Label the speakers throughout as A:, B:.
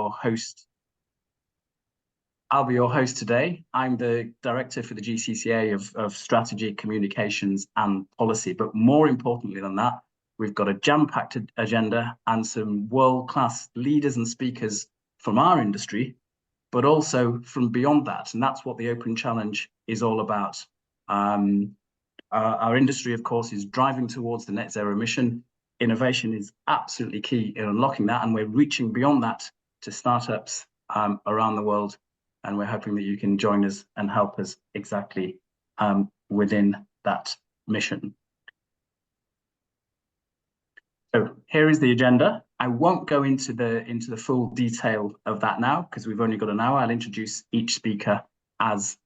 A: your host. I'll be your host today. I'm the director for the GCCA of Strategy, Communications and Policy. But more importantly than that, we've got a jam-packed agenda and some world-class leaders and speakers from our industry, but also from beyond that. And that's what the Open Challenge is all about. Our industry, of course, is driving towards the net zero emission. Innovation is absolutely key in unlocking that, and we're reaching beyond that to startups around the world. And we're hoping that you can join us and help us exactly within that mission. So here is the agenda. I won't go into the full detail of that now because we've only got an hour. I'll introduce each speaker as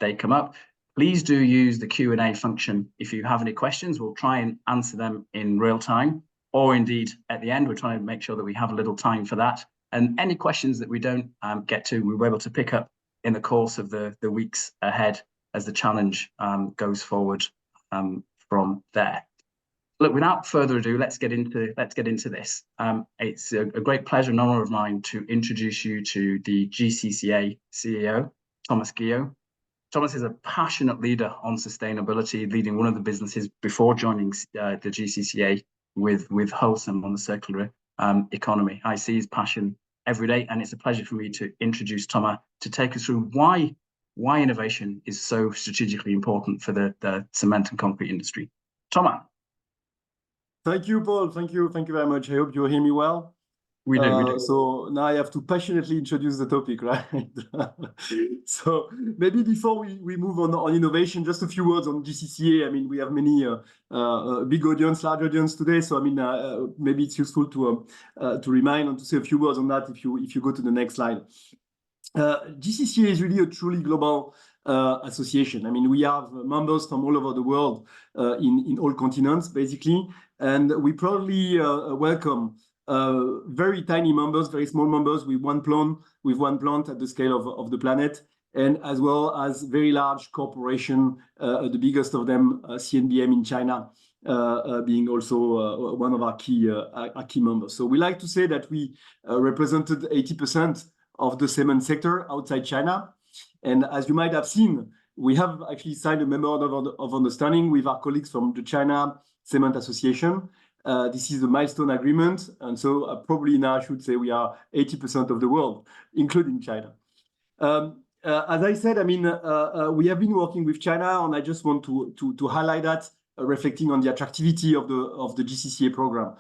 A: they come up. Please do use the Q&A function if you have any questions. We'll try and answer them in real time, or indeed at the end. We're trying to make sure that we have a little time for that. And any questions that we don't get to, we'll be able to pick up in the course of the weeks ahead as the challenge goes forward from there. Look, without further ado, let's get into this. It's a great pleasure and honor of mine to introduce you to the GCCA CEO, Thomas Guillot. Thomas is a passionate leader on sustainability, leading one of the businesses before joining the GCCA with Wholesome on the circular economy. I see his passion every day, and it's a pleasure for me to introduce Thomas to take us through why innovation is so strategically important for the cement and concrete industry. Thomas.
B: Thank you, Paul. Thank you very much. I hope you hear me well.
A: We do.
B: So now I have to passionately introduce the topic, right? So maybe before we move on innovation, just a few words on GCCA. I mean, we have many big audience, large audience today. So I mean, maybe it's useful to remind and to say a few words on that if you go to the next slide. GCCA is really a truly global association. I mean, we have members from all over the world in all continents, basically, and we proudly welcome very tiny members, very small members with one plant at the scale of the planet, and as well as very large corporation, the biggest of them, CNBM in China, being also one of our key members. So we like to say that we represented 80% of the cement sector outside China. And as you might have seen, we have actually signed a memorandum of understanding with our colleagues from the China Cement Association. This is a milestone agreement, and so probably now I should say we are 80% of the world, including China. As I said, I mean, we have been working with China, and I just want to highlight that, reflecting on the attractivity of the GCCA program.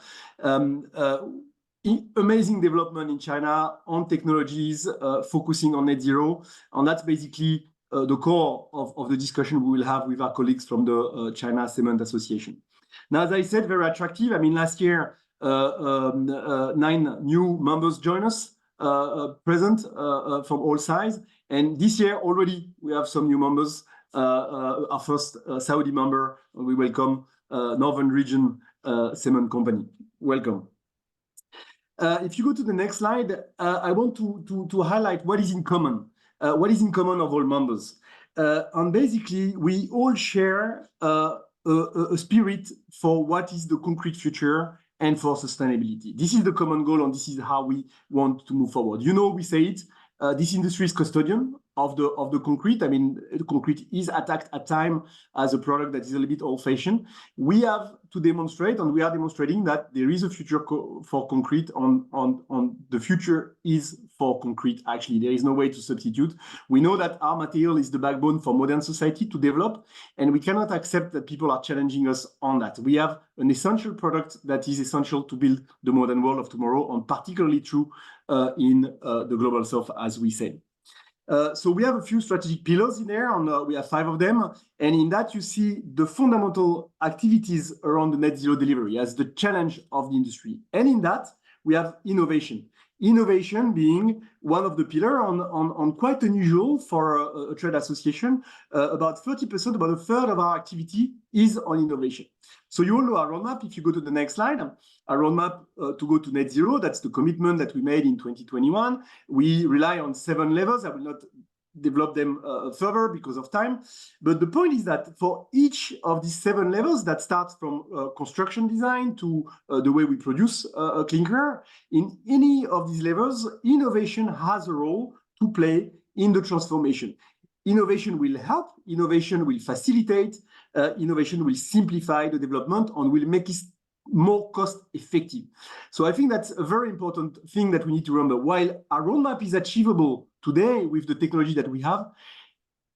B: Amazing development in China on technologies, focusing on net zero, and that's basically the core of the discussion we will have with our colleagues from the China Cement Association. Now, as I said, very attractive. I mean, last year, 9 new members joined us, present from all sides. And this year already, we have some new members. Our first Saudi member, we welcome Northern Region Cement Company. Welcome. If you go to the next slide, I want to highlight what is in common. What is in common of all members? And basically, we all share a spirit for what is the concrete future and for sustainability. This is the common goal, and this is how we want to move forward. You know, we say it, this industry is custodian of the concrete. I mean, the concrete is attacked at time as a product that is a little bit old-fashioned. We have to demonstrate, and we are demonstrating that there is a future for concrete. On the future is for concrete. Actually, there is no way to substitute. We know that our material is the backbone for modern society to develop, and we cannot accept that people are challenging us on that. We have an essential product that is essential to build the modern world of tomorrow, and particularly true in the global south, as we say. So we have a few strategic pillars in there, and we have 5 of them. And in that, you see the fundamental activities around the net zero delivery as the challenge of the industry. And in that, we have innovation. Innovation being one of the pillars on quite unusual for a trade association. About 30%, about a third of our activity is on innovation. So you all know our roadmap. If you go to the next slide, our roadmap to go to net zero, that's the commitment that we made in 2021. We rely on 7 levels. I will not develop them further because of time. But the point is that for each of these 7 levels that starts from construction design to the way we produce a clinker, in any of these levels, innovation has a role to play in the transformation. Innovation will help, innovation will facilitate, innovation will simplify the development and will make it more cost effective. So I think that's a very important thing that we need to remember. While our roadmap is achievable today with the technology that we have,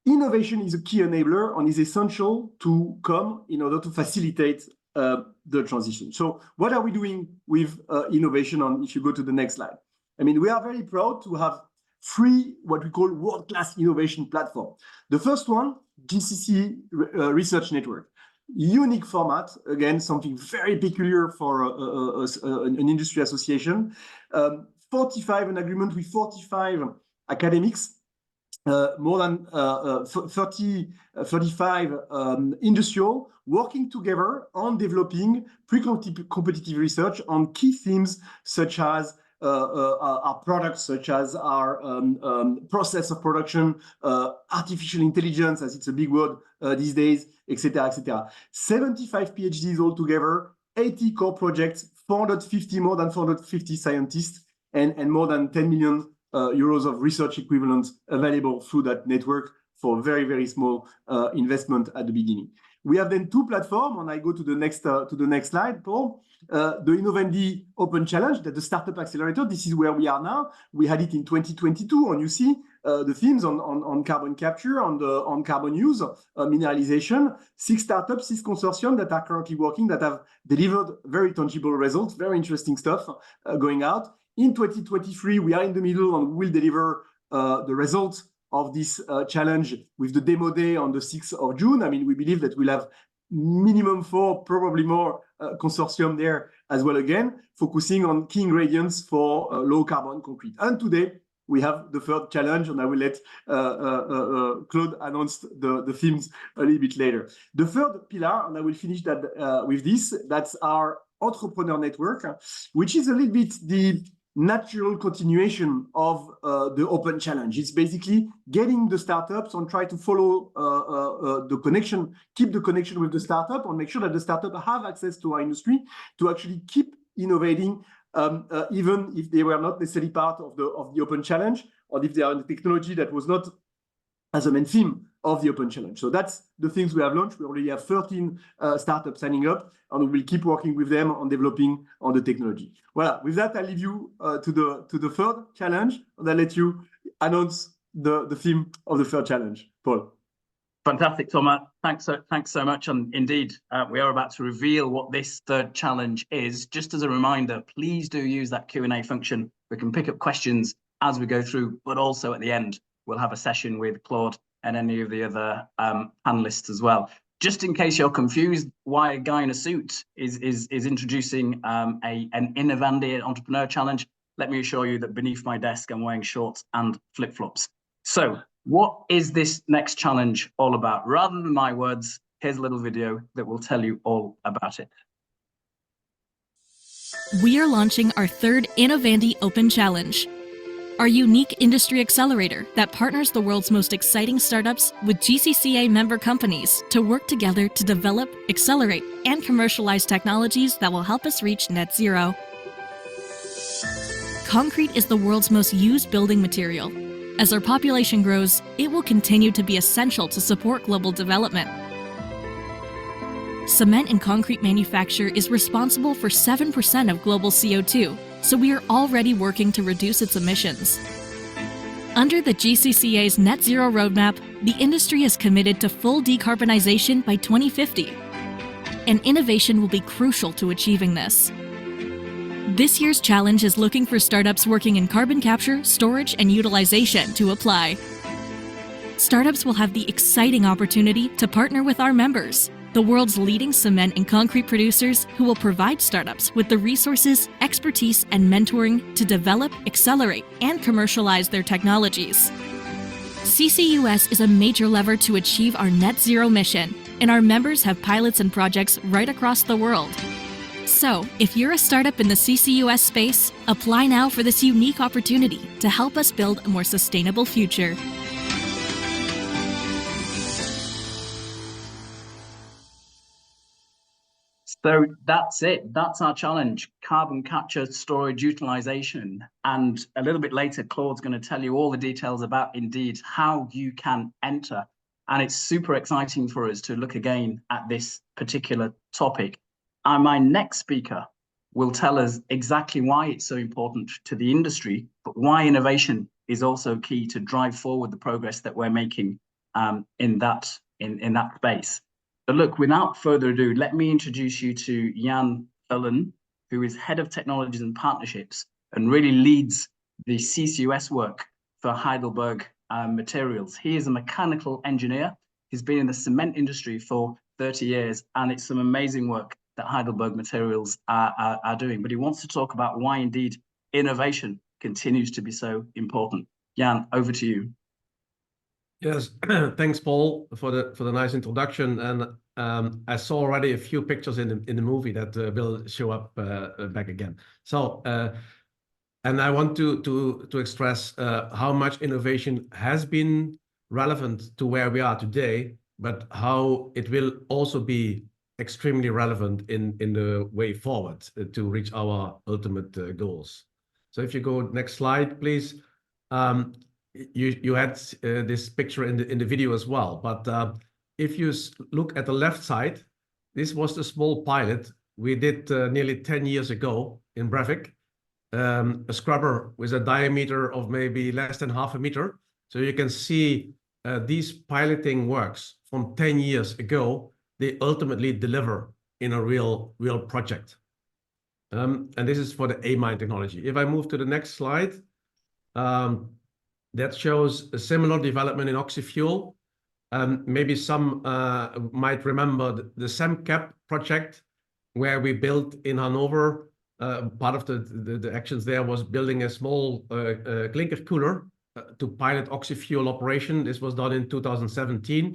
B: innovation is a key enabler and is essential to come in order to facilitate the transition. So what are we doing with innovation? And if you go to the next slide, I mean, we are very proud to have 3 what we call world-class innovation platform. The first one, GCCA Research Network. Unique format, again, something very peculiar for an industry association. An agreement with 45 academics, more than 35 industrial, working together on developing pre-competitive research on key themes such as our products, such as our process of production, artificial intelligence, as it's a big word these days, etc., etc. 75 PhDs altogether, 80 core projects, more than 450 scientists, and more than 10 million euros of research equivalent available through that network for very, very small investment at the beginning. We have then 2 platforms, and I go to the next slide, Paul. The Innovandi Open Challenge, that the Startup Accelerator, this is where we are now. We had it in 2022, and you see the themes on carbon capture, on carbon use, mineralization. 6 startups, 6 consortium that are currently working, that have delivered very tangible results, very interesting stuff going out. In 2023, we are in the middle and we will deliver the results of this challenge with the demo day on the 6th of June. I mean, we believe that we'll have minimum 4, probably more consortium there as well, again, focusing on key ingredients for low carbon concrete. And today we have the 3rd challenge, and I will let Claude announce the themes a little bit later. The 3rd pillar, and I will finish that with this, that's our entrepreneur network, which is a little bit the natural continuation of the Open Challenge. It's basically getting the startups and try to follow the connection, keep the connection with the startup, and make sure that the startup have access to our industry to actually keep innovating, even if they were not necessarily part of the Open Challenge, or if they are in the technology that was not as a main theme of the Open Challenge. So that's the things we have launched. We already have 13 startups signing up, and we will keep working with them on developing on the technology. Well, with that, I'll leave you to the 3rd challenge, and I'll let you announce the theme of the 3rd challenge. Paul.
A: Fantastic, Thomas. Thanks so much. And indeed, we are about to reveal what this 3rd challenge is. Just as a reminder, please do use that Q&A function. We can pick up questions as we go through, but also at the end, we'll have a session with Claude and any of the other panelists as well. Just in case you're confused why a guy in a suit is introducing an Innovandi Entrepreneur Challenge, let me assure you that beneath my desk, I'm wearing shorts and flip-flops. So what is this next challenge all about? Rather than my words, here's a little video that will tell you all about it.
C: We are launching our 3rd Innovandi Open Challenge, our unique industry accelerator that partners the world's most exciting startups with GCCA member companies to work together to develop, accelerate, and commercialize technologies that will help us reach net zero. Concrete is the world's most used building material. As our population grows, it will continue to be essential to support global development. Cement and concrete manufacture is responsible for 7% of global CO2, so we are already working to reduce its emissions. Under the GCCA's Net Zero Roadmap, the industry is committed to full decarbonization by 2050, and innovation will be crucial to achieving this. This year's challenge is looking for startups working in carbon capture, storage, and utilization to apply. Startups will have the exciting opportunity to partner with our members, the world's leading cement and concrete producers, who will provide startups with the resources, expertise, and mentoring to develop, accelerate, and commercialize their technologies. CCUS is a major lever to achieve our net zero mission, and our members have pilots and projects right across the world. So, if you're a startup in the CCUS space, apply now for this unique opportunity to help us build a more sustainable future.
A: So that's it. That's our challenge: carbon capture, storage, utilization. And a little bit later, Claude's going to tell you all the details about indeed how you can enter. And it's super exciting for us to look again at this particular topic. And my next speaker will tell us exactly why it's so important to the industry, but why innovation is also key to drive forward the progress that we're making in that space. But look, without further ado, let me introduce you to Jan Ullen, who is Head of Technologies and Partnerships and really leads the CCUS work for Heidelberg Materials. He is a mechanical engineer. He's been in the cement industry for 30 years, and it's some amazing work that Heidelberg Materials are doing. But he wants to talk about why indeed innovation continues to be so important. Jan, over to you.
D: Yes, thanks, Paul, for the nice introduction. And I saw already a few pictures in the movie that will show up back again. So, and I want to express how much innovation has been relevant to where we are today, but how it will also be extremely relevant in the way forward to reach our ultimate goals. So if you go next slide, please. You had this picture in the video as well, but if you look at the left side, this was the small pilot we did nearly 10 years ago in Brevik, a scrubber with a diameter of maybe less than 0.5 meter. So you can see these piloting works from 10 years ago, they ultimately deliver in a real project. And this is for the amine technology. If I move to the next slide, that shows a similar development in oxyfuel. Maybe some might remember the SEMCAP project, where we built in Hanover. Part of the actions there was building a small clinker cooler to pilot oxyfuel operation. This was done in 2017.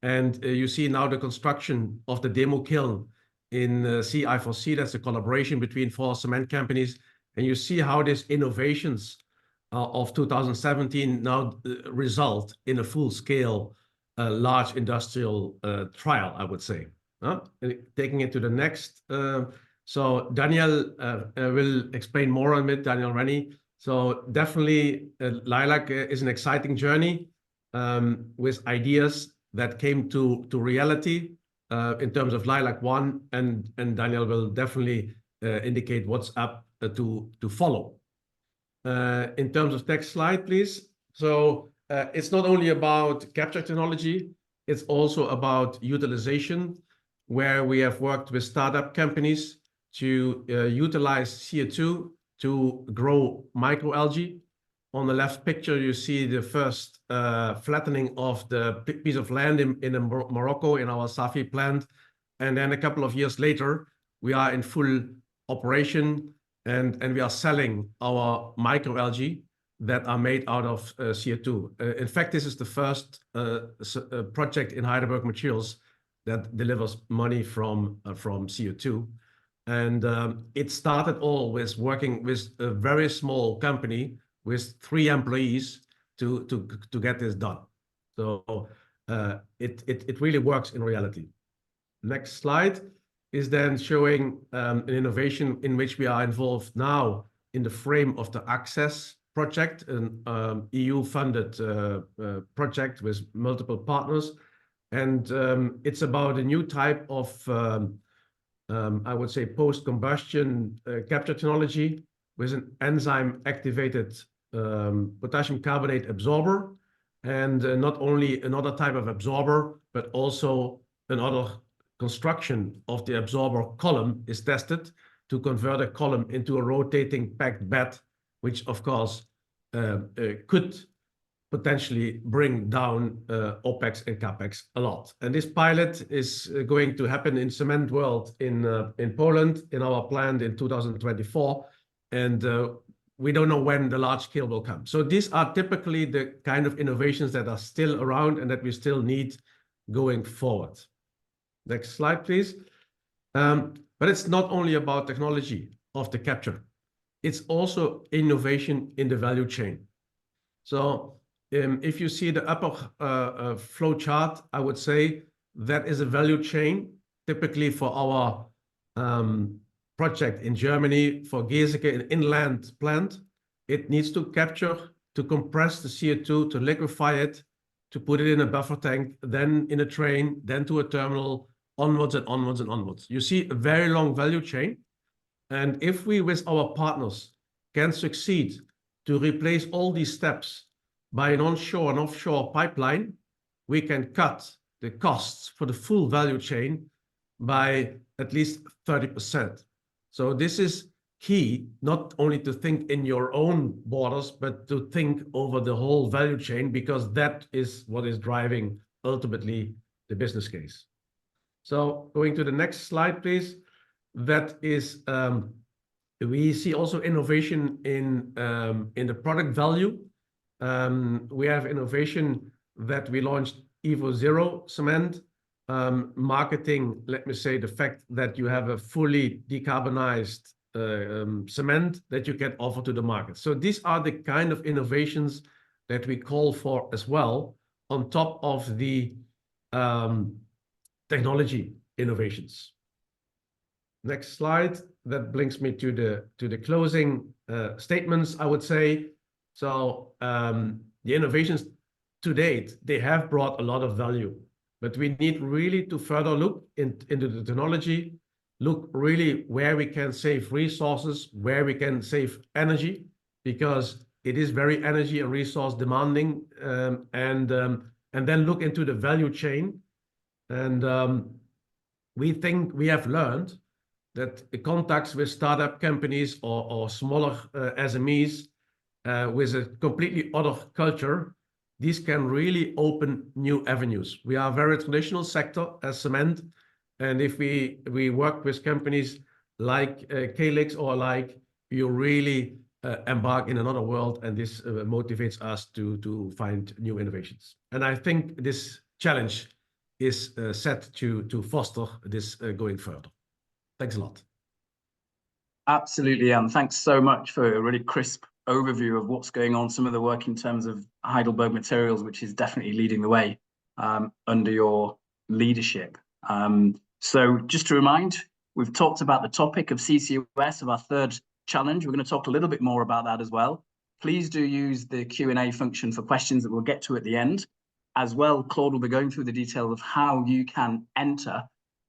D: And you see now the construction of the demo kiln in CI4C. That's a collaboration between 4 cement companies. And you see how these innovations of 2017 now result in a full-scale, large industrial trial, I would say. Taking it to the next. So Daniel will explain more on it, Daniel Rennie. So definitely Lilac is an exciting journey with ideas that came to reality in terms of Lilac 1, and Daniel will definitely indicate what's up to follow. In terms of next slide, please. So it's not only about capture technology, it's also about utilization, where we have worked with startup companies to utilize CO2 to grow microalgae. On the left picture, you see the first flattening of the piece of land in Morocco in our Safi plant. And then a couple of years later, we are in full operation and we are selling our microalgae that are made out of CO2. In fact, this is the first project in Heidelberg Materials that delivers money from CO2. And it started all with working with a very small company with 3 employees to get this done. So it really works in reality. Next slide is then showing an innovation in which we are involved now in the frame of the Access project, an EU-funded project with multiple partners. And it's about a new type of, I would say, post-combustion capture technology with an enzyme-activated potassium carbonate absorber, and not only another type of absorber, but also another construction of the absorber column is tested to convert a column into a rotating packed bed, which of course could potentially bring down OPEX and CAPEX a lot. And this pilot is going to happen in Cement World in Poland, in our plant in 2024. And we don't know when the large scale will come. So these are typically the kind of innovations that are still around and that we still need going forward. Next slide, please. But it's not only about technology of the capture. It's also innovation in the value chain. So if you see the upper flow chart, I would say that is a value chain, typically for our project in Germany for GCCA, an inland plant. It needs to capture, to compress the CO2, to liquefy it, to put it in a buffer tank, then in a train, then to a terminal, onwards and onwards and onwards. You see a very long value chain. And if we, with our partners, can succeed to replace all these steps by an onshore and offshore pipeline, we can cut the costs for the full value chain by at least 30%. So this is key, not only to think in your own borders, but to think over the whole value chain, because that is what is driving ultimately the business case. So going to the next slide, please. That is, we see also innovation in the product value. We have innovation that we launched Evo Zero cement, marketing, let me say, the fact that you have a fully decarbonized cement that you can offer to the market. So these are the kind of innovations that we call for as well, on top of the technology innovations. Next slide. That brings me to the closing statements, I would say. So the innovations to date, they have brought a lot of value, but we need really to further look into the technology, look really where we can save resources, where we can save energy, because it is very energy and resource demanding, and then look into the value chain. And we think we have learned that the contacts with startup companies or smaller SMEs with a completely other culture, these can really open new avenues. We are a very traditional sector as cement, and if we work with companies like Calyx or like, you really embark in another world, and this motivates us to find new innovations. And I think this challenge is set to foster this going further. Thanks a lot.
A: Absolutely, Jan. Thanks so much for a really crisp overview of what's going on, some of the work in terms of Heidelberg Materials, which is definitely leading the way under your leadership. So just to remind, we've talked about the topic of CCUS, of our third challenge. We're going to talk a little bit more about that as well. Please do use the Q&A function for questions that we'll get to at the end. As well, Claude will be going through the details of how you can enter.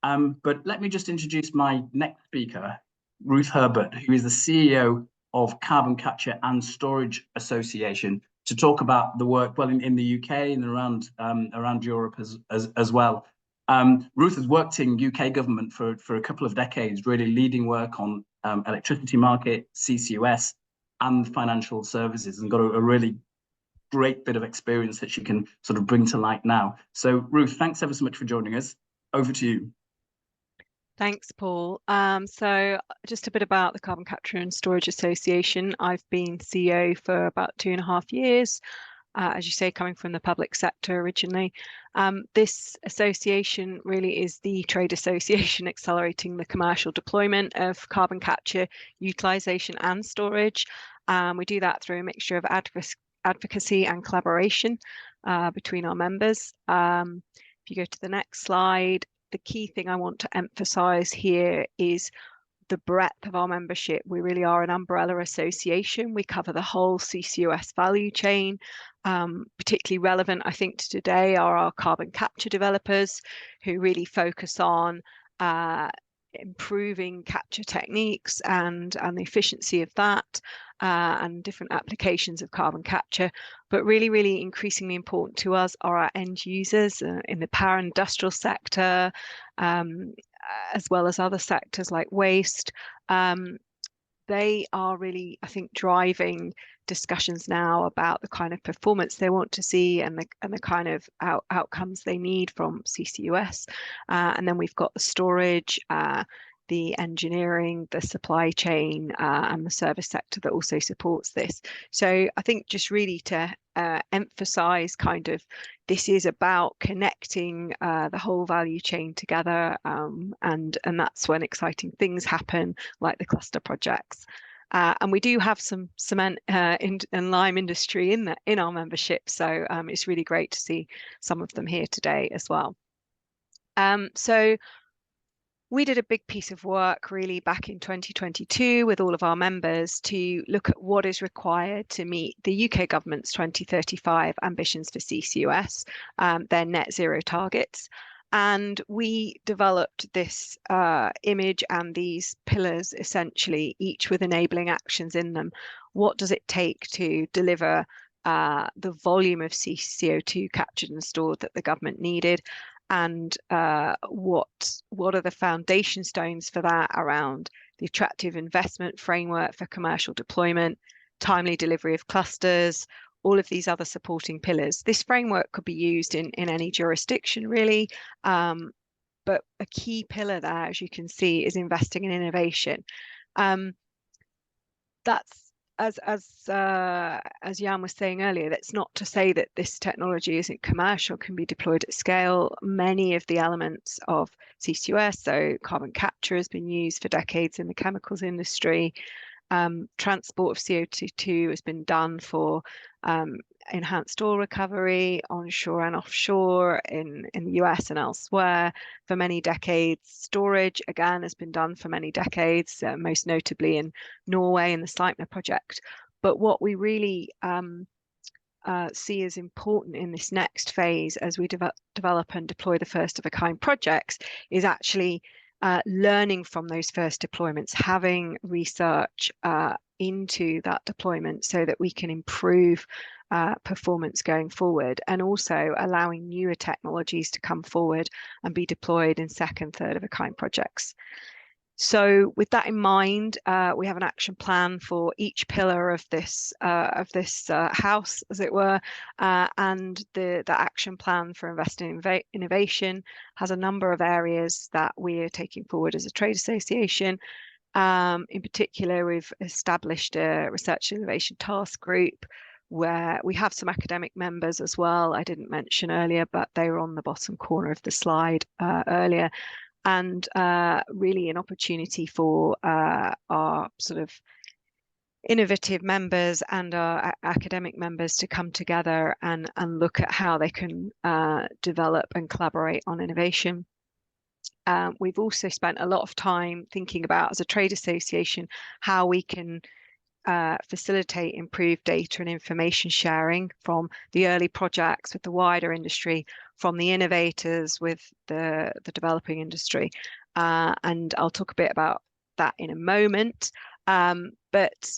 A: But let me just introduce my next speaker, Ruth Herbert, who is the CEO of Carbon Capture and Storage Association, to talk about the work, well, in the UK and around Europe as well. Ruth has worked in UK government for a couple of decades, really leading work on electricity market, CCUS, and financial services, and got a really great bit of experience that she can sort of bring to light now. So Ruth, thanks ever so much for joining us. Over to you.
E: Thanks, Paul. So just a bit about the Carbon Capture and Storage Association. I've been CEO for about 2.5 years, as you say, coming from the public sector originally. This association really is the trade association accelerating the commercial deployment of carbon capture, utilisation and storage. We do that through a mixture of advocacy and collaboration between our members. If you go to the next slide, the key thing I want to emphasize here is the breadth of our membership. We really are an umbrella association. We cover the whole CCUS value chain. Particularly relevant, I think, to today are our carbon capture developers, who really focus on improving capture techniques and the efficiency of that, and different applications of carbon capture. But really increasingly important to us are our end users in the power industrial sector, as well as other sectors like waste. They are really, I think, driving discussions now about the kind of performance they want to see and the kind of outcomes they need from CCUS. And then we've got the storage, the engineering, the supply chain, and the service sector that also supports this. So I think just really to emphasize kind of this is about connecting the whole value chain together, and that's when exciting things happen, like the cluster projects. And we do have some cement and lime industry in our membership, so it's really great to see some of them here today as well. So we did a big piece of work really back in 2022 with all of our members to look at what is required to meet the UK government's 2035 ambitions for CCUS, their net zero targets. And we developed this image and these pillars, essentially, each with enabling actions in them. What does it take to deliver the volume of CO2 captured and stored that the government needed? And what are the foundation stones for that around the attractive investment framework for commercial deployment, timely delivery of clusters, all of these other supporting pillars. This framework could be used in any jurisdiction, really, but a key pillar there, as you can see, is investing in innovation. That's as Jan was saying earlier, that's not to say that this technology isn't commercial, can be deployed at scale. Many of the elements of CCUS, so carbon capture, has been used for decades in the chemicals industry. Transport of CO2 has been done for enhanced oil recovery onshore and offshore in the US and elsewhere for many decades. Storage, again, has been done for many decades, most notably in Norway in the Sleipner project. But what we really see as important in this next phase as we develop and deploy the first of a kind projects is actually learning from those first deployments, having research into that deployment so that we can improve performance going forward, and also allowing newer technologies to come forward and be deployed in second, third of a kind projects. So with that in mind, we have an action plan for each pillar of this house, as it were, and the action plan for investing in innovation has a number of areas that we are taking forward as a trade association. In particular, we've established a research and innovation task group where we have some academic members as well. I didn't mention earlier, but they were on the bottom corner of the slide earlier. And really an opportunity for our sort of innovative members and our academic members to come together and look at how they can develop and collaborate on innovation. We've also spent a lot of time thinking about, as a trade association, how we can facilitate improved data and information sharing from the early projects with the wider industry, from the innovators with the developing industry. And I'll talk a bit about that in a moment. But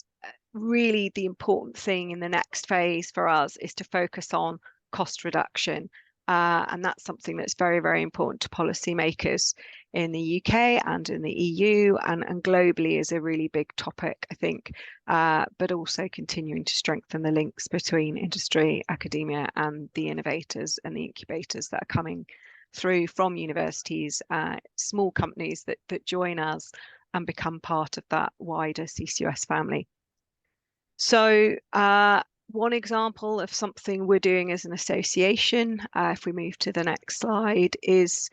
E: really the important thing in the next phase for us is to focus on cost reduction. And that's something that's very, very important to policymakers in the UK and in the EU and globally is a really big topic, I think, but also continuing to strengthen the links between industry, academia and the innovators and the incubators that are coming through from universities, small companies that join us and become part of that wider CCUS family. So one example of something we're doing as an association, if we move to the next slide, is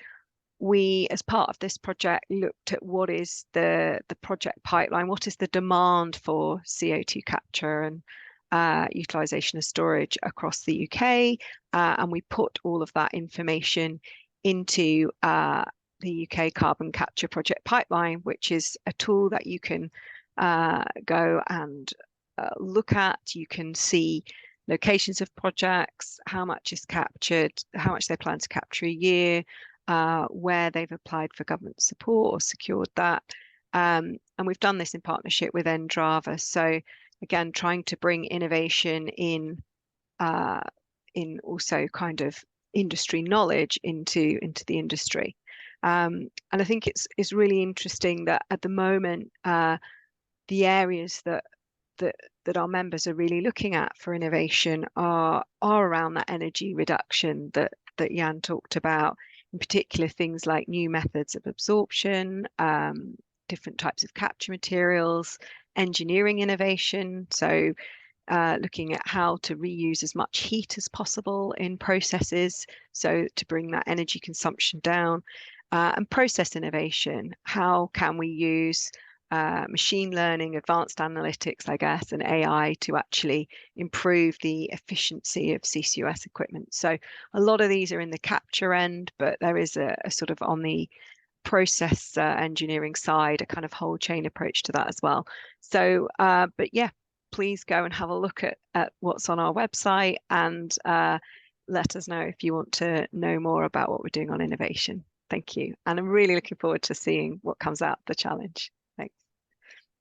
E: we, as part of this project, looked at what is the project pipeline, what is the demand for CO2 capture and utilisation of storage across the UK, and we put all of that information into the UK Carbon Capture Project Pipeline, which is a tool that you can go and look at. You can see locations of projects, how much is captured, how much they plan to capture a year, where they've applied for government support or secured that. And we've done this in partnership with Endrava. So again, trying to bring innovation in also kind of industry knowledge into the industry. And I think it's really interesting that at the moment, the areas that our members are really looking at for innovation are around that energy reduction that Jan talked about, in particular things like new methods of absorption, different types of capture materials, engineering innovation, so looking at how to reuse as much heat as possible in processes, so to bring that energy consumption down, and process innovation. How can we use machine learning, advanced analytics, I guess, and AI to actually improve the efficiency of CCUS equipment? So a lot of these are in the capture end, but there is a sort of on the process engineering side, a kind of whole chain approach to that as well. So, but yeah, please go and have a look at what's on our website, and let us know if you want to know more about what we're doing on innovation. Thank you. And I'm really looking forward to seeing what comes out of the challenge. Thanks.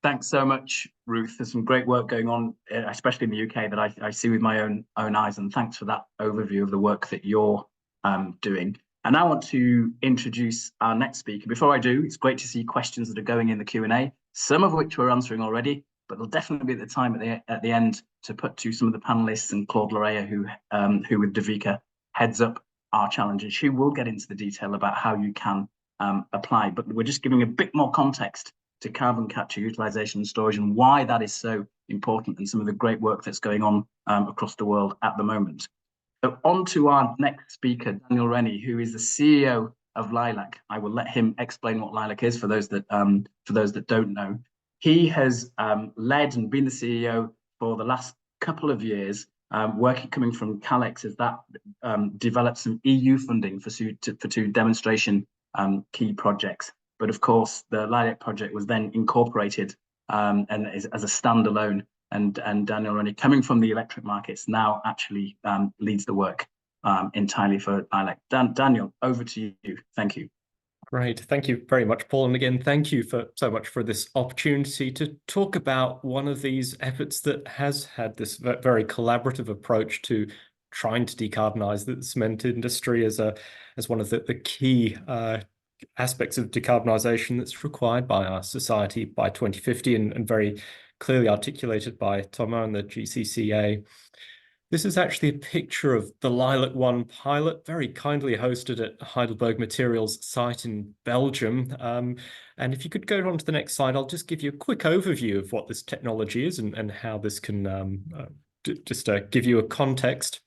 A: Thanks so much, Ruth. There's some great work going on, especially in the UK, that I see with my own eyes. And thanks for that overview of the work that you're doing. And I want to introduce our next speaker. Before I do, it's great to see questions that are going in the Q&A, some of which we're answering already, but there'll definitely be the time at the end to put to some of the panelists and Claude Larea, who with Devika heads up our challenges. She will get into the detail about how you can apply, but we're just giving a bit more context to carbon capture, utilization and storage, and why that is so important, and some of the great work that's going on across the world at the moment. So on to our next speaker, Daniel Rennie, who is the CEO of Lilac. I will let him explain what Lilac is for those that don't know. He has led and been the CEO for the last couple of years, coming from Calex, as that developed some EU funding for two demonstration key projects. But of course, the Lilac project was then incorporated and as a standalone. And Daniel Rennie, coming from the electric markets, now actually leads the work entirely for Lilac. Daniel, over to you. Thank you.
F: Great. Thank you very much, Paul. And again, thank you so much for this opportunity to talk about one of these efforts that has had this very collaborative approach to trying to decarbonize the cement industry as one of the key aspects of decarbonisation that's required by our society by 2050, and very clearly articulated by Thomas and the GCCA. This is actually a picture of the Lilac 1 pilot, very kindly hosted at Heidelberg Materials site in Belgium. And if you could go on to the next slide, I'll just give you a quick overview of what this technology is and how this can give you a context.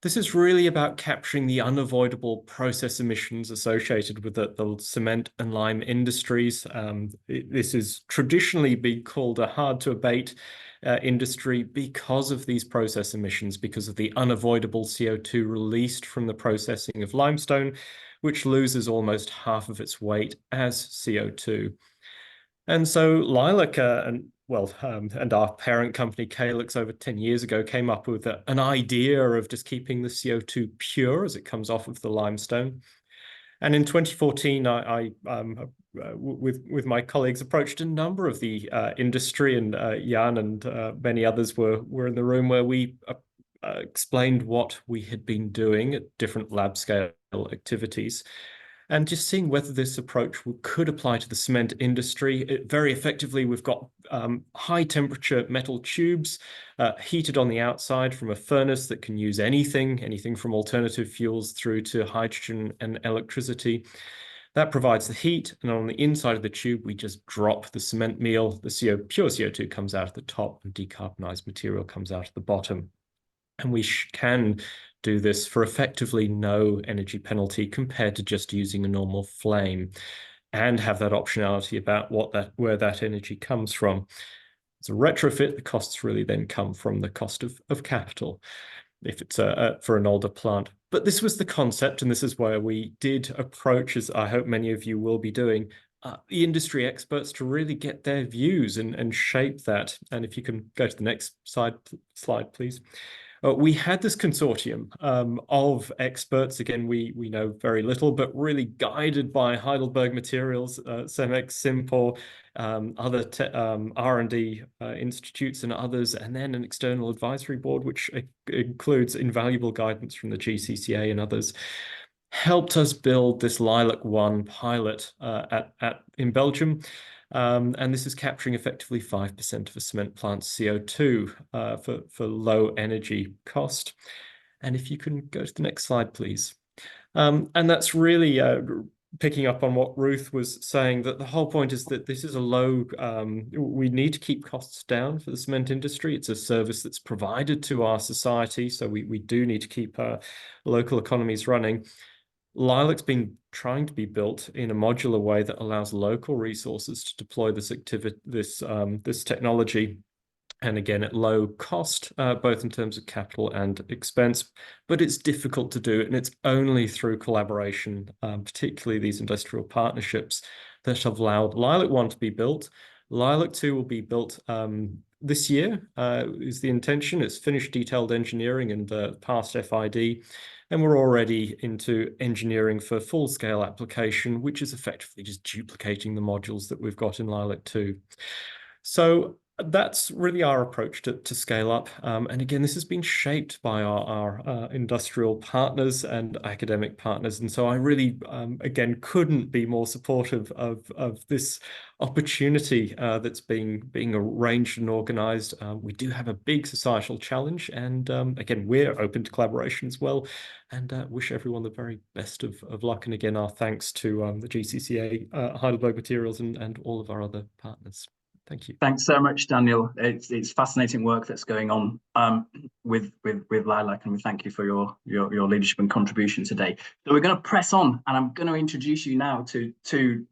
F: This is really about capturing the unavoidable process emissions associated with the cement and lime industries. This has traditionally been called a hard-to-abate industry because of these process emissions, because of the unavoidable CO2 released from the processing of limestone, which loses almost half of its weight as CO2. And so Lilac and our parent company, Calyx, over 10 years ago, came up with an idea of just keeping the CO2 pure as it comes off of the limestone. And in 2014, I with my colleagues, approached a number of the industry, and Jan and many others were in the room, where we explained what we had been doing at different lab scale activities, and just seeing whether this approach could apply to the cement industry. Very effectively, we've got high temperature metal tubes heated on the outside from a furnace that can use anything from alternative fuels through to hydrogen and electricity. That provides the heat, and on the inside of the tube, we just drop the cement meal. The pure CO2 comes out at the top, and decarbonized material comes out at the bottom. And we can do this for effectively no energy penalty compared to just using a normal flame, and have that optionality about where that energy comes from. As a retrofit, the costs really then come from the cost of capital, if it's for an older plant. But this was the concept, and this is where we did approach, as I hope many of you will be doing, the industry experts to really get their views and shape that. And if you can go to the next slide, please. We had this consortium of experts. Again, we know very little, but really guided by Heidelberg Materials, Cemex, Simpor, other R&D institutes and others, and then an external advisory board, which includes invaluable guidance from the GCCA and others, helped us build this Lilac 1 pilot in Belgium. And this is capturing effectively 5% of a cement plant's CO2 for low energy cost. And if you can go to the next slide, please. And that's really picking up on what Ruth was saying, that the whole point is that this is a low, we need to keep costs down for the cement industry. It's a service that's provided to our society, so we do need to keep our local economies running. Lilac's been trying to be built in a modular way that allows local resources to deploy this technology. and again at low cost, both in terms of capital and expense, but it's difficult to do, and it's only through collaboration, particularly these industrial partnerships, that have allowed Lilac 1 to be built. Lilac 2 will be built this year, is the intention. It's finished detailed engineering and passed FID, and we're already into engineering for full-scale application, which is effectively just duplicating the modules that we've got in Lilac 2. So that's really our approach to scale up. And again, this has been shaped by our industrial partners and academic partners. And so I really, again, couldn't be more supportive of this opportunity that's being arranged and organized. We do have a big societal challenge. And again, we're open to collaboration as well. And wish everyone the very best of luck. And again, our thanks to the GCCA, Heidelberg Materials, and all of our other partners. Thank you.
A: Thanks so much, Daniel. It's fascinating work that's going on with Lilac, and we thank you for your leadership and contribution today. So we're going to press on, and I'm going to introduce you now to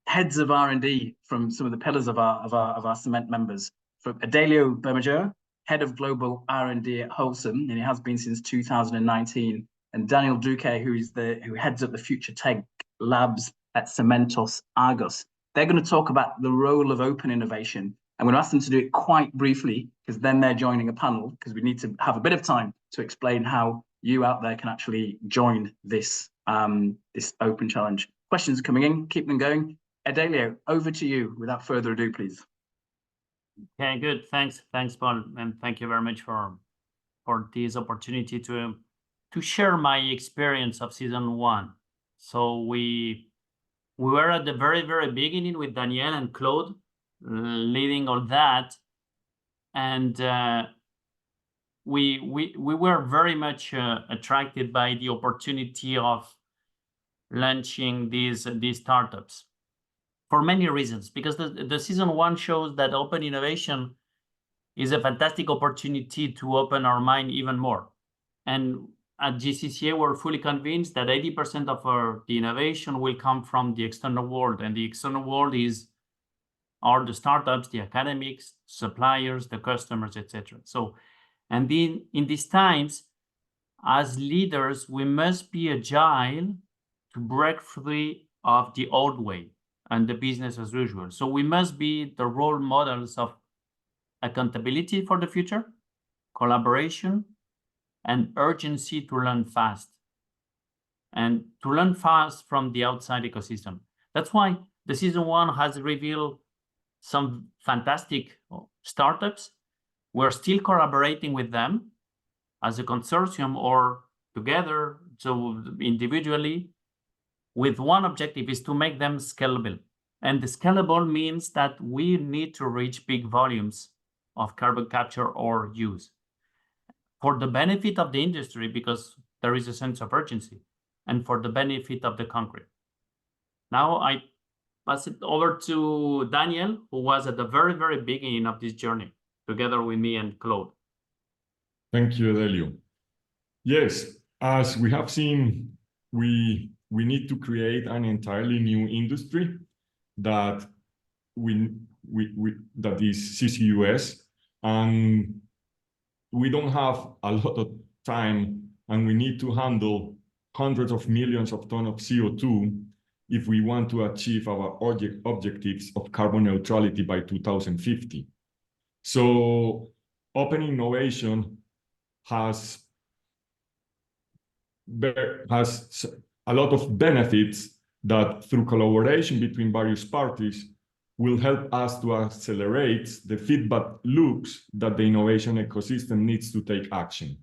A: heads of R&D from some of the pillars of our cement members. From Adelio Bermejo, head of global R&D at Holcim, and he has been since 2019, and Daniel Duque, who heads up the Future Tech Labs at Cementos Argos. They're going to talk about the role of open innovation. I'm going to ask them to do it quite briefly, because then they're joining a panel, because we need to have a bit of time to explain how you out there can actually join this this open challenge. Questions coming in, keep them going. Adelio, over to you without further ado, please.
G: Okay, good. Thanks, Paul, and thank you very much for this opportunity to share my experience of season 1. So we were at the very, very beginning with Daniel and Claude leading all that. And we were very much attracted by the opportunity of launching these startups for many reasons, because the season 1 shows that open innovation is a fantastic opportunity to open our mind even more. And at GCCA, we're fully convinced that 80% of the innovation will come from the external world, and the external world are the startups, the academics, suppliers, the customers, etc. So, and then in these times, as leaders, we must be agile to break free of the old way and the business as usual. So we must be the role models of accountability for the future, collaboration, and urgency to learn fast, and to learn fast from the outside ecosystem. That's why the season 1 has revealed some fantastic startups. We're still collaborating with them as a consortium or together, so individually, with one objective, is to make them scalable. And the scalable means that we need to reach big volumes of carbon capture or use, for the benefit of the industry, because there is a sense of urgency, and for the benefit of the concrete. Now I pass it over to Daniel, who was at the very, very beginning of this journey, together with me and Claude.
H: Thank you, Adelio. Yes, as we have seen, we need to create an entirely new industry that that is CCUS, and we don't have a lot of time, and we need to handle hundreds of millions of tons of CO2 if we want to achieve our objectives of carbon neutrality by 2050. So open innovation has a lot of benefits that, through collaboration between various parties, will help us to accelerate the feedback loops that the innovation ecosystem needs to take action.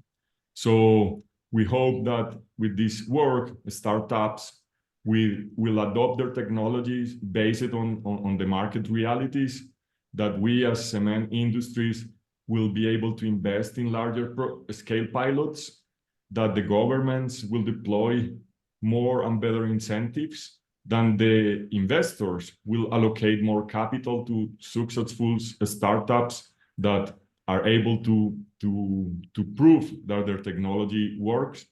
H: So we hope that with this work, startups will adopt their technologies based on the market realities, that we as cement industries will be able to invest in larger scale pilots, that the governments will deploy more and better incentives, then the investors will allocate more capital to successful startups that are able to prove that their technology works.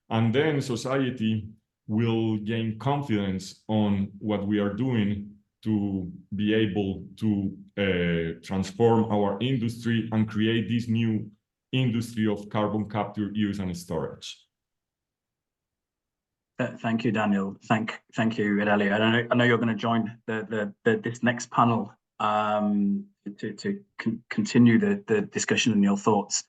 H: And then society will gain confidence on what we are doing to be able to transform our industry and create this new industry of carbon capture, use, and storage.
A: Thank you, Daniel. Thank you, Adelio. And I know you're going to join this next panel to continue the discussion and your thoughts.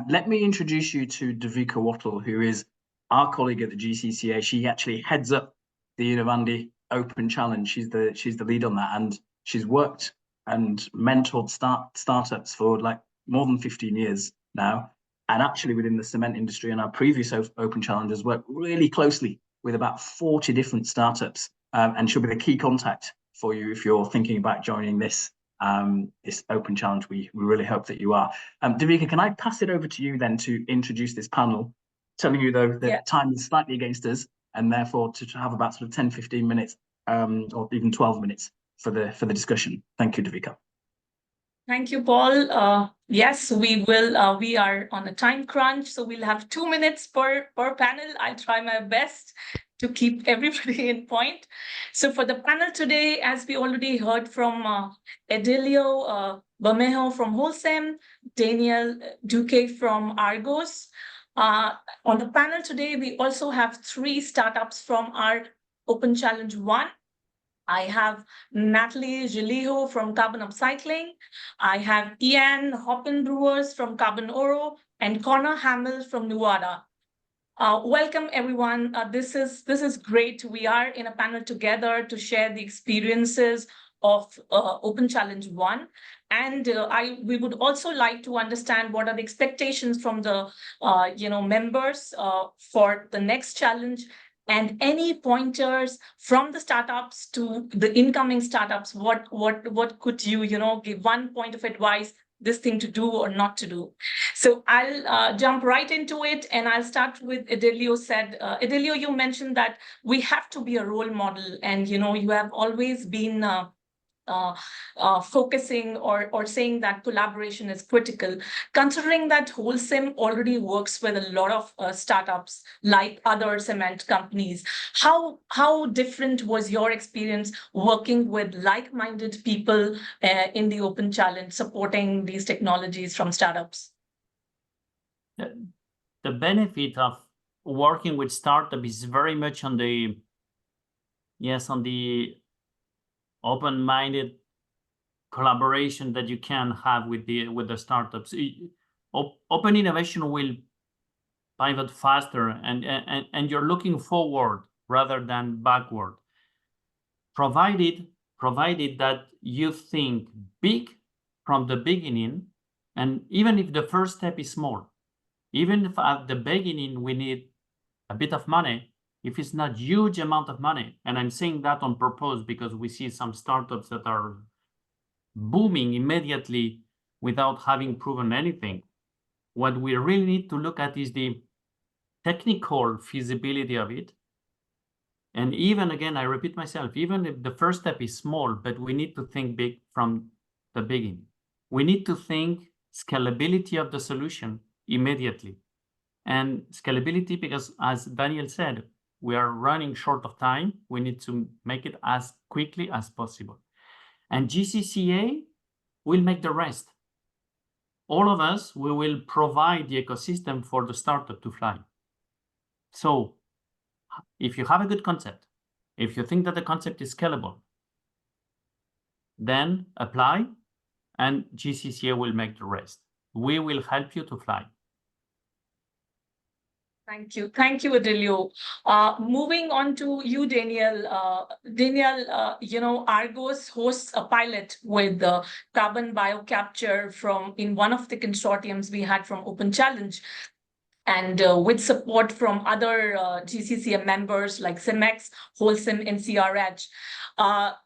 A: Let me introduce you to Devika Wattle, who is our colleague at the GCCA. She actually heads up the Innovandi Open Challenge. She's the lead on that, and she's worked and mentored startups for like more than 15 years now. And actually within the cement industry and our previous Open Challenges worked really closely with about 40 different startups, and she'll be the key contact for you if you're thinking about joining this Open Challenge. We really hope that you are. Devika, can I pass it over to you then to introduce this panel, telling you though that time is slightly against us, and therefore to have about sort of 10-15 minutes or even 12 minutes for the discussion. Thank you, Devika.
I: Thank you, Paul. Yes, we will. We are on a time crunch, so we'll have 2 minutes per panel. I'll try my best to keep everybody in point. So for the panel today, as we already heard from Adelio Bermejo from Holcim, Daniel Duque from Argos. On the panel today, we also have 3 startups from our Open Challenge 1. I have Natalie Giliho from Carbon Upcycling. I have Ian Hoppenbrewers from Carbon Oro and Connor Hamill from Nuada. Welcome, everyone. This is great. We are in a panel together to share the experiences of Open Challenge 1. And we would also like to understand what are the expectations from the members for the next challenge, and any pointers from the startups to the incoming startups. What could you give one point of advice, this thing to do or not to do? So I'll jump right into it, and I'll start with Adelio said. Adelio, you mentioned that we have to be a role model, and you have always been focusing or saying that collaboration is critical. Considering that Holcim already works with a lot of startups like other cement companies, how different was your experience working with like-minded people in the Open Challenge, supporting these technologies from startups?
G: The benefit of working with startups is very much on the open-minded collaboration that you can have with the startups. Open innovation will pivot faster, and you're looking forward rather than backward. Provided that you think big from the beginning, and even if the first step is small, even if at the beginning we need a bit of money, if it's not huge amount of money, and I'm saying that on purpose because we see some startups that are booming immediately without having proven anything. What we really need to look at is the technical feasibility of it. And even again, I repeat myself, even if the first step is small, but we need to think big from the beginning. We need to think scalability of the solution immediately. And scalability, because as Daniel said, we are running short of time. We need to make it as quickly as possible. And GCCA will make the rest. All of us, we will provide the ecosystem for the startup to fly. So if you have a good concept, if you think that the concept is scalable, then apply, and GCCA will make the rest. We will help you to fly.
I: Thank you, Adelio. Moving on to you, Daniel. Daniel, Argos hosts a pilot with carbon biocapture in one of the consortiums we had from Open Challenge, and with support from other GCCA members like CEMEX, Holcim, and CRH.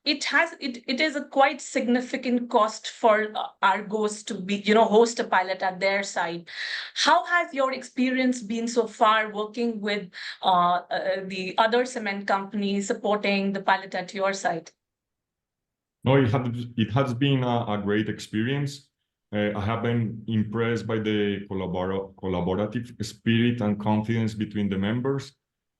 I: It is a quite significant cost for Argos to be, host a pilot at their side. How has your experience been so far working with the other cement companies supporting the pilot at your side?
H: No, it has been a great experience. I have been impressed by the collaborative spirit and confidence between the members.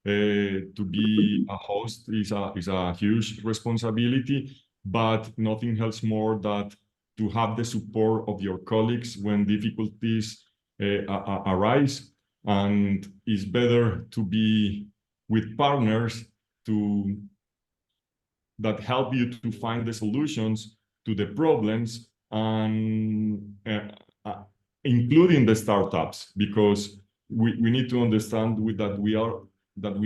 H: To be a host is a huge responsibility, but nothing helps more than to have the support of your colleagues when difficulties arise. And it's better to be with partners that help you to find the solutions to the problems, and including the startups, because we need to understand that we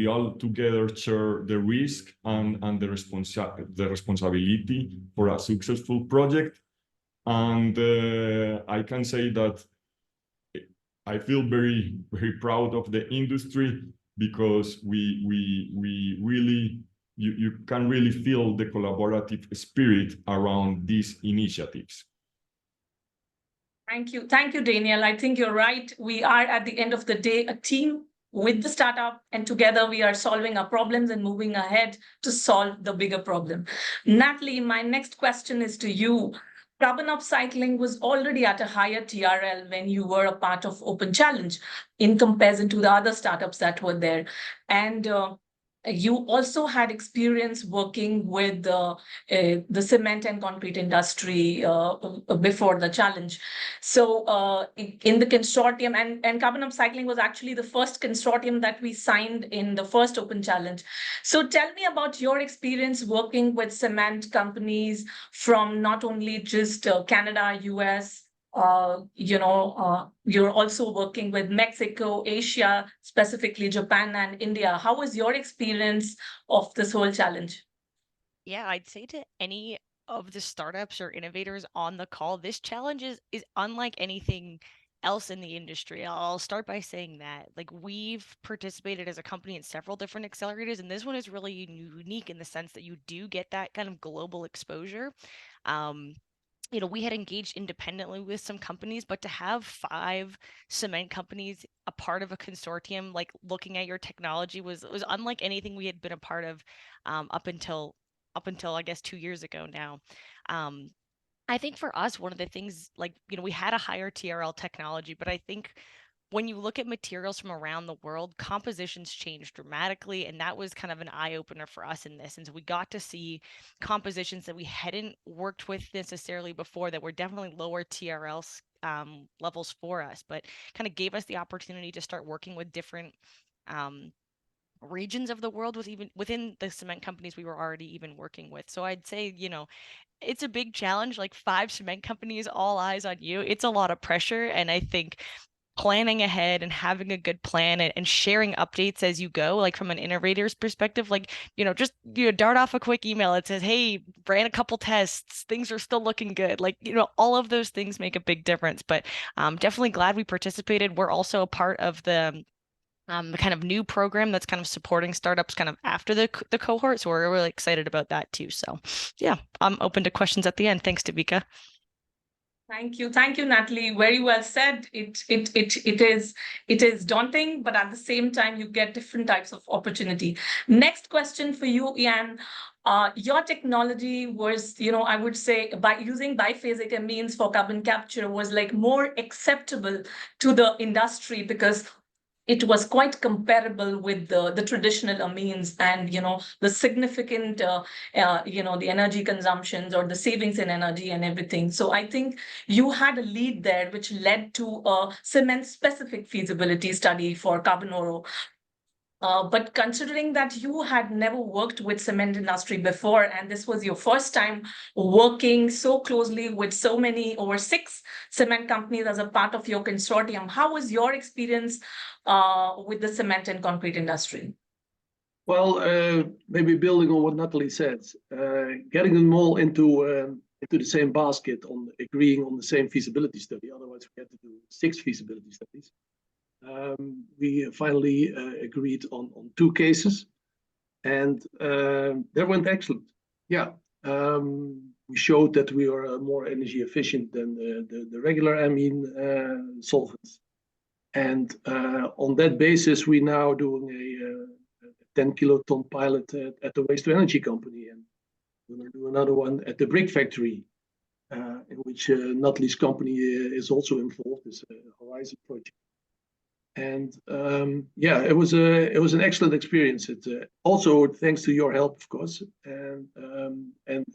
H: all together share the risk and the responsibility for a successful project. And I can say that I feel very, very proud of the industry, because we really, you can really feel the collaborative spirit around these initiatives.
I: Thank you, Daniel. I think you're right. We are, at the end of the day, a team with the startup, and together we are solving our problems and moving ahead to solve the bigger problem. Natalie, my next question is to you. Carbon upcycling was already at a higher TRL when you were a part of Open Challenge in comparison to the other startups that were there. And you also had experience working with the cement and concrete industry before the challenge. So in the consortium, and carbon upcycling was actually the first consortium that we signed in the first Open Challenge. So tell me about your experience working with cement companies from not only just Canada, US, you're also working with Mexico, Asia, specifically Japan and India. How was your experience of this whole challenge?
J: Yeah, I'd say to any of the startups or innovators on the call, this challenge is unlike anything else in the industry. I'll start by saying that. Like, we've participated as a company in several different accelerators, and this one is really unique in the sense that you do get that kind of global exposure. We had engaged independently with some companies, but to have 5 cement companies a part of a consortium, like looking at your technology, was unlike anything we had been a part of up until I guess 2 years ago now. I think for us, one of the things, we had a higher TRL technology, but I think when you look at materials from around the world, compositions change dramatically, and that was kind of an eye-opener for us in this. And so we got to see compositions that we hadn't worked with necessarily before, that were definitely lower TRL levels for us, but kind of gave us the opportunity to start working with different regions of the world, within the cement companies we were already even working with. So I'd say, it's a big challenge, like 5 cement companies, all eyes on you. It's a lot of pressure, and I think planning ahead and having a good plan and sharing updates as you go, like from an innovator's perspective, just dart off a quick email that says, hey, ran a couple tests, things are still looking good. All of those things make a big difference. But definitely glad we participated. We're also a part of the kind of new program that's kind of supporting startups kind of after the cohort. So we're really excited about that too. So yeah, I'm open to questions at the end. Thanks, Devika.
I: Thank you, Natalie. Very well said. It is daunting, but at the same time, you get different types of opportunity. Next question for you, Ian. Your technology was, I would say, by using biphasic amines for carbon capture was more acceptable to the industry, because it was quite comparable with the traditional amines, and the significant the energy consumptions or the savings in energy and everything. So I think you had a lead there, which led to a cement specific feasibility study for carbon oro. But considering that you had never worked with cement industry before, and this was your first time working so closely with so many, over 6 cement companies as a part of your consortium, how was your experience with the cement and concrete industry?
K: Well, maybe building on what Natalie said, getting them all into the same basket on agreeing on the same feasibility study. Otherwise, we had to do 6 feasibility studies. We finally agreed on 2 cases, and that went excellent. Yeah, we showed that we are more energy efficient than the regular amine solvents, and on that basis, we're now doing a 10 kiloton pilot at the waste to energy company, and we're going to do another one at the brick factory, in which Natalie's company is also involved. It's a Horizon project. And yeah, it was an excellent experience. It also thanks to your help, of course, and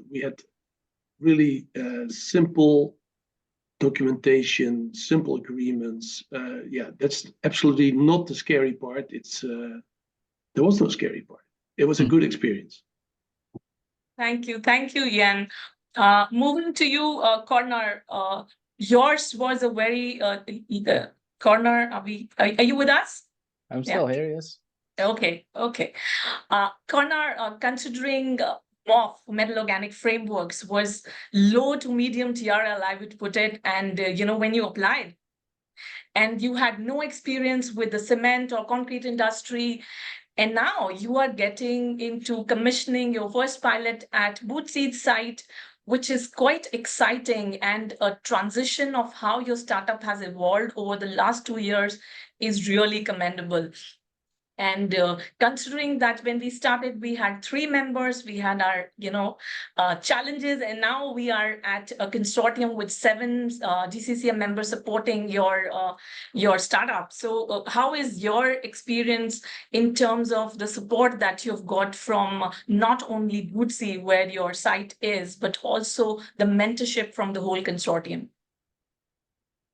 K: we had really simple documentation, simple agreements. Yeah, that's absolutely not the scary part. There was no scary part. It was a good experience.
I: Thank you, Jan. Moving to you, Corner. Yours was a very Corner. Are you with us?
L: I'm still here. Yes.
I: Okay. Corner, considering MOF, metal organic frameworks, was low to medium TRL, I would put it. And when you applied, and you had no experience with the cement or concrete industry, and now you are getting into commissioning your first pilot at Bootseed's site, which is quite exciting, and a transition of how your startup has evolved over the last 2 years is really commendable. And considering that when we started, we had 3 members, we had our, challenges, and now we are at a consortium with 7 GCCA members supporting your startup. So how is your experience in terms of the support that you've got from not only Bootsy, where your site is, but also the mentorship from the whole consortium?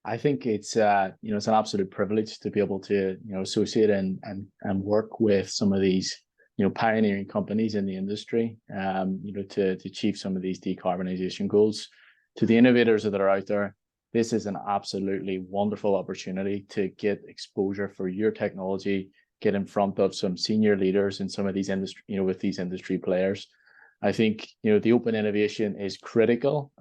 L: I think it's it's an absolute privilege to be able to associate and work with some of these pioneering companies in the industry to achieve some of these decarbonisation goals. To the innovators that are out there, this is an absolutely wonderful opportunity to get exposure for your technology, get in front of some senior leaders in some of these industry with these industry players. I think the open innovation is critical.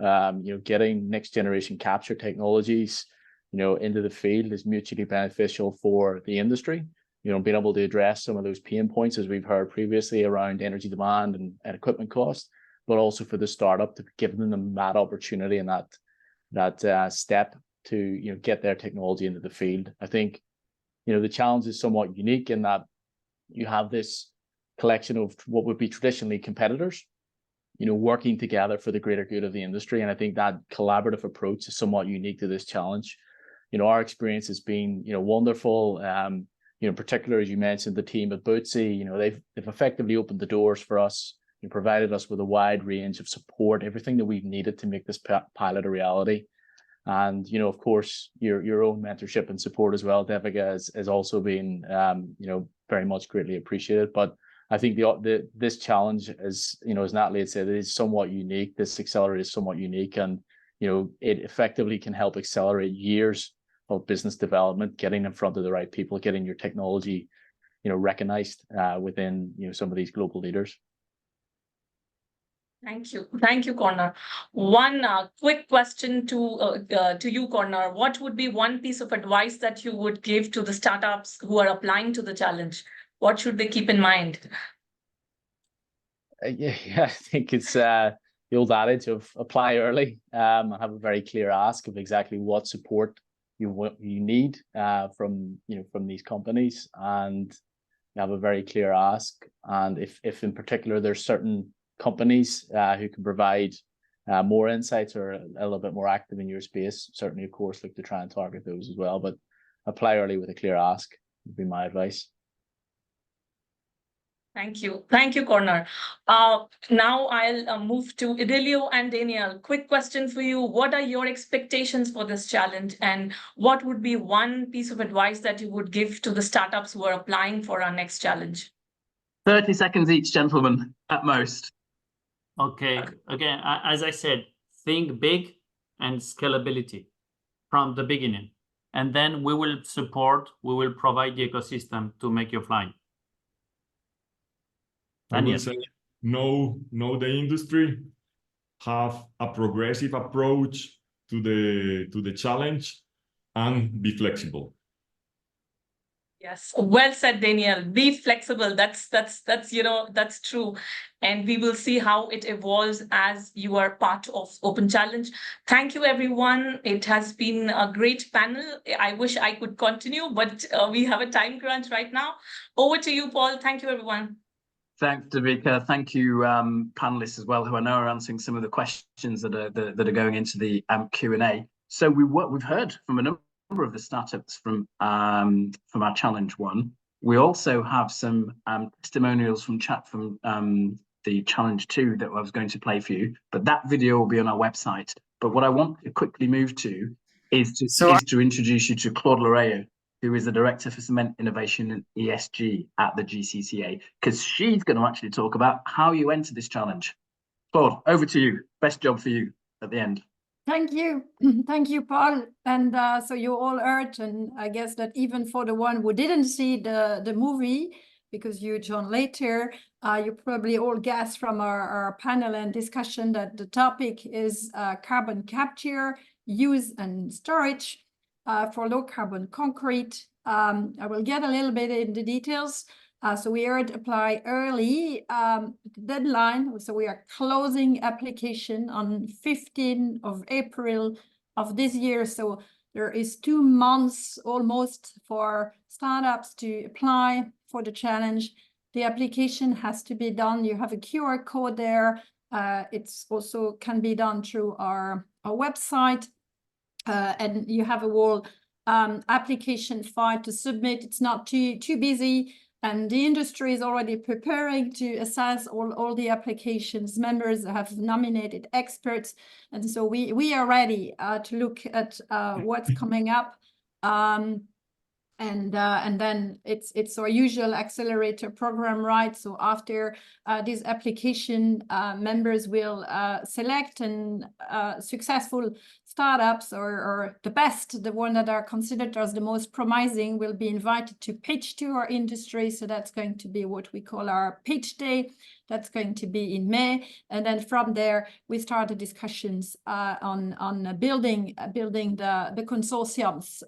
L: Getting next generation capture technologies into the field is mutually beneficial for the industry. Being able to address some of those pain points, as we've heard previously, around energy demand and equipment cost, but also for the startup to give them that opportunity and that step to get their technology into the field. I think the challenge is somewhat unique in that you have this collection of what would be traditionally competitors, working together for the greater good of the industry. And I think that collaborative approach is somewhat unique to this challenge. Our experience has been, wonderful. In particular, as you mentioned, the team at Bootsy, they've effectively opened the doors for us and provided us with a wide range of support, everything that we've needed to make this pilot a reality. And, of course, your own mentorship and support as well, Devika, has also been, very much greatly appreciated. But I think this challenge, as Natalie had said, it is somewhat unique. This accelerator is somewhat unique, and it effectively can help accelerate years of business development, getting in front of the right people, getting your technology, recognized within some of these global leaders.
I: Thank you, Corner. One quick question to you, Corner. What would be one piece of advice that you would give to the startups who are applying to the challenge? What should they keep in mind?
L: Yeah, I think it's the old adage of apply early and have a very clear ask of exactly what support you need from these companies, and have a very clear ask. And if in particular there's certain companies who can provide more insights or a little bit more active in your space, certainly of course look to try and target those as well. But apply early with a clear ask would be my advice.
I: Thank you, Corner. Now I'll move to Idilio and Daniel. Quick question for you. What are your expectations for this challenge, and what would be one piece of advice that you would give to the startups who are applying for our next challenge?
A: 30 seconds each, gentlemen, at most.
G: Okay, again, as I said, think big and scalability from the beginning. And then we will provide the ecosystem to make you fly.
H: I would say know the industry, have a progressive approach to the challenge, and be flexible.
I: Yes, well said, Daniel. Be flexible. That's true. And we will see how it evolves as you are part of Open Challenge. Thank you, everyone. It has been a great panel. I wish I could continue, but we have a time crunch right now. Over to you, Paul. Thank you, everyone.
A: Thanks, Devika. Thank you, panelists as well, who I know are answering some of the questions that are going into the Q&A. So we've heard from a number of the startups from our challenge one. We also have some testimonials from the challenge 2 that I was going to play for you, but that video will be on our website. But what I want to quickly move to is to introduce you to Claude Loreo, who is the Director for Cement Innovation and ESG at the GCCA, because she's going to actually talk about how you entered this challenge. Claude, over to you. Best job for you at the end.
M: Thank you. Thank you, Paul. And so you all heard, and I guess that even for the one who didn't see the movie, because you joined later, you probably all guessed from our panel and discussion that the topic is carbon capture, use and storage for low carbon concrete. I will get a little bit in the details. So we heard apply early deadline. So we are closing application on 15th of April of this year. So there is 2 months almost for startups to apply for the challenge. The application has to be done. You have a QR code there. It's also can be done through our website. And you have a whole application file to submit. It's not too busy. And the industry is already preparing to assess all the applications. Members have nominated experts. And so we are ready to look at what's coming up. And then it's our usual accelerator program, right? So after this application, members will select and successful startups or the best, the one that are considered as the most promising, will be invited to pitch to our industry. So that's going to be what we call our pitch day. That's going to be in May. And then from there, we start the discussions on building the consortiums.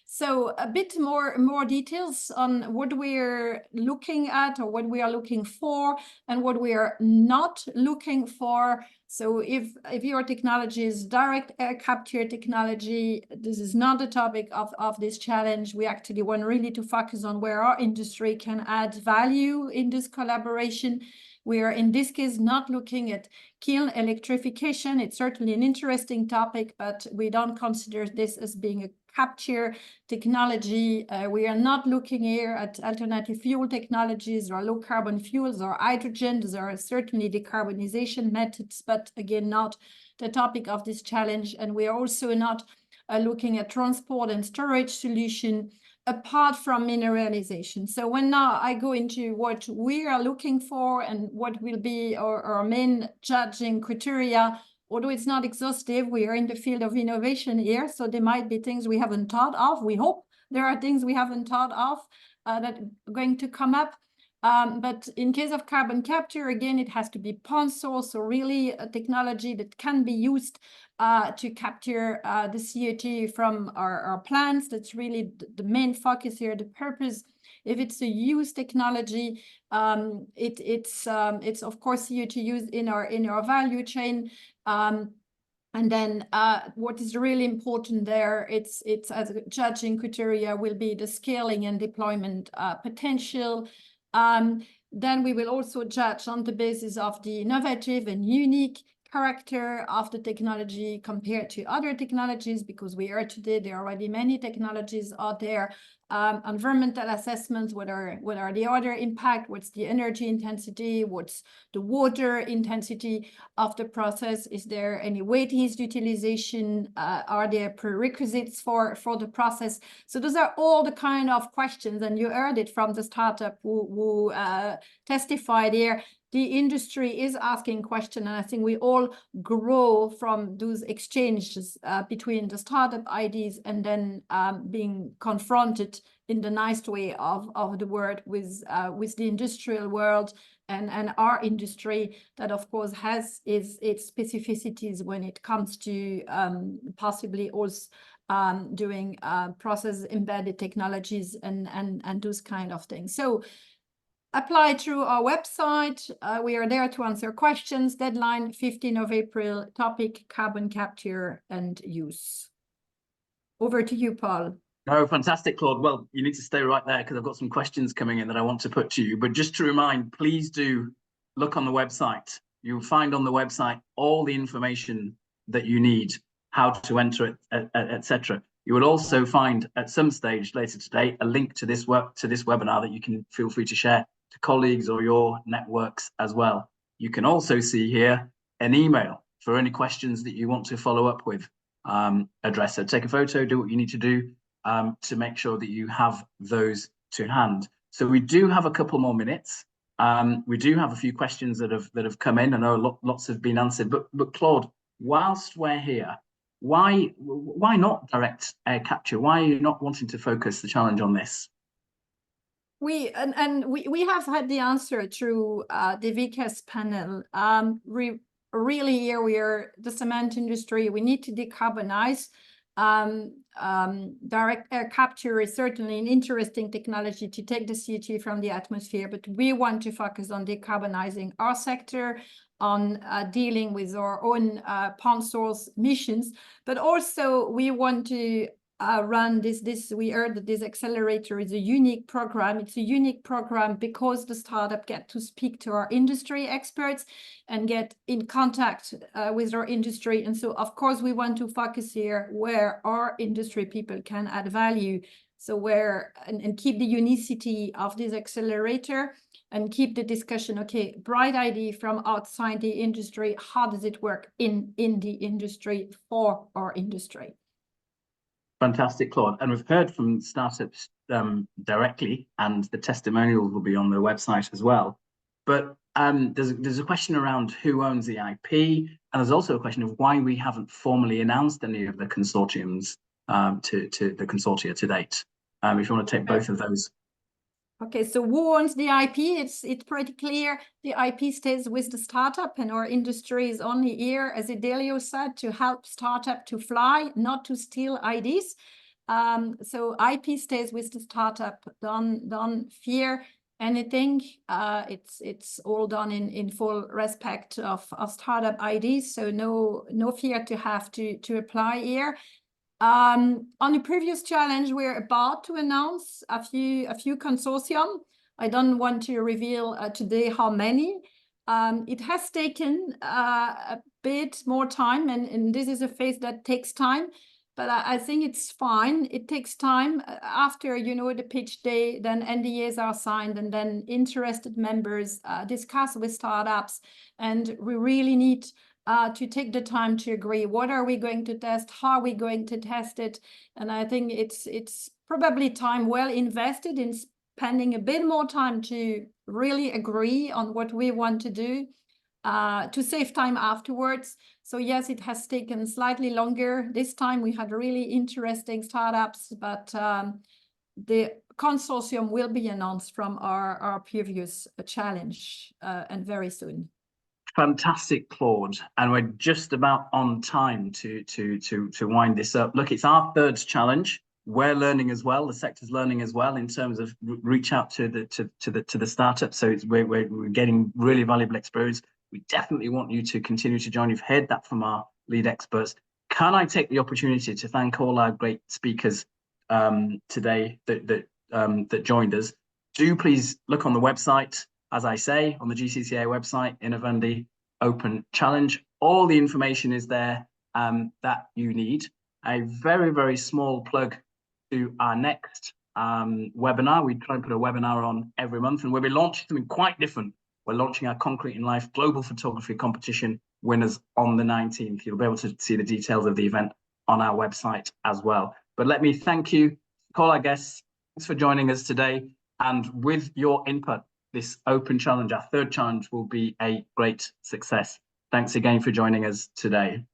M: So a bit more details on what we're looking at or what we are looking for and what we are not looking for. So if your technology is direct air capture technology, this is not the topic of this challenge. We actually want really to focus on where our industry can add value in this collaboration. We are in this case not looking at kiln electrification. It's certainly an interesting topic, but we don't consider this as being a capture technology. We are not looking here at alternative fuel technologies or low carbon fuels or hydrogen. Those are certainly decarbonisation methods, but again, not the topic of this challenge. And we are also not looking at transport and storage solution apart from mineralization. So when now I go into what we are looking for and what will be our main judging criteria, although it's not exhaustive, we are in the field of innovation here, so there might be things we haven't thought of. We hope there are things we haven't thought of that are going to come up. But in case of carbon capture, again, it has to be ponso, so really a technology that can be used to capture the CO2 from our plants. That's really the main focus here, the purpose. If it's a use technology, it's of course CO2 used in our value chain. And then what is really important there, it's as a judging criteria will be the scaling and deployment potential. Then we will also judge on the basis of the innovative and unique character of the technology compared to other technologies, because we are today, there are already many technologies out there. Environmental assessments, what are the other impact, what's the energy intensity, what's the water intensity of the process, is there any waste utilization, are there prerequisites for the process? So those are all the kind of questions, and you heard it from the startup who testified here. The industry is asking questions, and I think we all grow from those exchanges between the startup ideas and then being confronted in the nice way of the word with the industrial world and our industry that of course has its specificities when it comes to possibly also doing process embedded technologies and those kind of things. So apply through our website. We are there to answer questions. Deadline 15th of April. Topic carbon capture and use. Over to you, Paul.
A: Oh, fantastic, Claude. Well, you need to stay right there because I've got some questions coming in that I want to put to you. But just to remind, please do look on the website. You'll find on the website all the information that you need, how to enter it, etc. You will also find at some stage later today a link to this webinar that you can feel free to share to colleagues or your networks as well. You can also see here an email for any questions that you want to follow up with. Address it, take a photo, do what you need to do to make sure that you have those to hand. So we do have a couple more minutes. We do have a few questions that have come in. I know lots have been answered, but Claude, whilst we're here, why not direct air capture? Why are you not wanting to focus the challenge on this?
M: We have had the answer through the VCAS panel. Really here we are the cement industry. We need to decarbonize. Direct air capture is certainly an interesting technology to take the CO2 from the atmosphere, but we want to focus on decarbonizing our sector, on dealing with our own pond source emissions, but also we want to run this. We heard that this accelerator is a unique program. It's a unique program because the startup get to speak to our industry experts and get in contact with our industry. And so, of course, we want to focus here where our industry people can add value. So where and keep the unicity of this accelerator and keep the discussion. Okay, bright idea from outside the industry. How does it work in the industry for our industry?
A: Fantastic, Claude. And we've heard from startups directly, and the testimonials will be on their website as well. But there's a question around who owns the IP, and there's also a question of why we haven't formally announced any of the consortiums to the consortia to date. If you want to take both of those.
M: Okay, so who owns the IP? It's pretty clear. The IP stays with the startup, and our industry is only here, as Idelio said, to help startup to fly, not to steal ideas. So IP stays with the startup. Don't fear anything. It's all done in full respect of startup ideas. So no fear to have to apply here. On the previous challenge, we're about to announce a few consortium. I don't want to reveal today how many. It has taken a bit more time, and this is a phase that takes time, but I think it's fine. It takes time. After, the pitch day, then NDAs are signed, and then interested members discuss with startups, and we really need to take the time to agree. What are we going to test? How are we going to test it? And I think it's probably time well invested in spending a bit more time to really agree on what we want to do, to save time afterwards. So yes, it has taken slightly longer. This time we had really interesting startups, but the consortium will be announced from our previous challenge and very soon.
A: Fantastic, Claude, and we're just about on time to wind this up. Look, it's our third challenge. We're learning as well. The sector's learning as well in terms of reach out to the startup. So we're getting really valuable experience. We definitely want you to continue to join. You've heard that from our lead experts. Can I take the opportunity to thank all our great speakers today that joined us? Do please look on the website. As I say, on the GCCA website, Innovandi Open Challenge, all the information is there that you need. A very, very small plug to our next webinar. We try and put a webinar on every month, and we'll be launching something quite different. We're launching our Concrete in Life Global Photography Competition winners on the 19th. You'll be able to see the details of the event on our website as well. But let me thank you, call our guests. Thanks for joining us today. And with your input, this open challenge, our third challenge, will be a great success. Thanks again for joining us today.